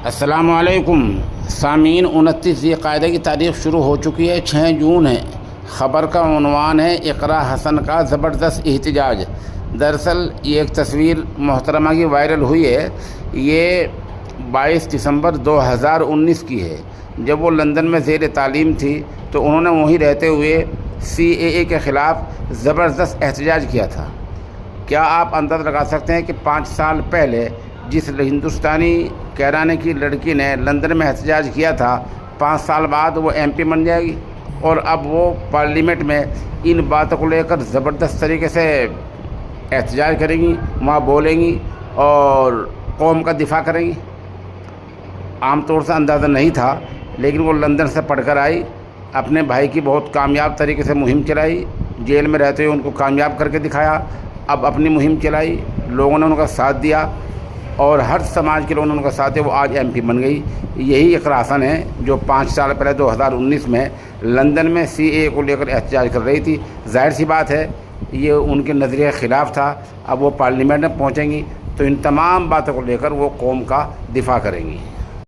السلام علیکم سامعین، 29 ذی القعدہ کی تاریخ شروع ہو چکی ہے، 6 جون ہے۔ خبر کا عنوان ہے اقرا حسن کا زبردست احتجاج۔ دراصل یہ ایک تصویر محترمہ کی وائرل ہوئی ہے، یہ 22 دسمبر 2019 کی ہے، جب وہ لندن میں زیر تعلیم تھی تو انہوں نے وہیں رہتے ہوئے CAA کے خلاف زبردست احتجاج کیا تھا۔ کیا آپ اندازہ لگا سکتے ہیں کہ 5 سال پہلے جس ہندوستانی کیرانے کی لڑکی نے لندن میں احتجاج کیا تھا، 5 سال بعد وہ MP بن جائے گی اور اب وہ پارلیمنٹ میں ان باتوں کو لے کر زبردست طریقے سے احتجاج کریں گی، وہاں بولیں گی اور قوم کا دفاع کریں گی۔ عام طور سے اندازہ نہیں تھا، لیکن وہ لندن سے پڑھ کر آئی، اپنے بھائی کی بہت کامیاب طریقے سے مہم چلائی، جیل میں رہتے ہوئے ان کو کامیاب کر کے دکھایا، اب اپنی مہم چلائی، لوگوں نے ان کا ساتھ دیا اور ہر سماج کے لوگوں نے ان کا ساتھ دیا، وہ آج MP بن گئی۔ یہی اقرا حسن ہے جو 5 سال پہلے 2019 میں لندن میں CAA کو لے کر احتجاج کر رہی تھی۔ ظاہر سی بات ہے یہ ان کے نظریے کے خلاف تھا، اب وہ پارلیمنٹ میں پہنچیں گی تو ان تمام باتوں کو لے کر وہ قوم کا دفاع کریں گی۔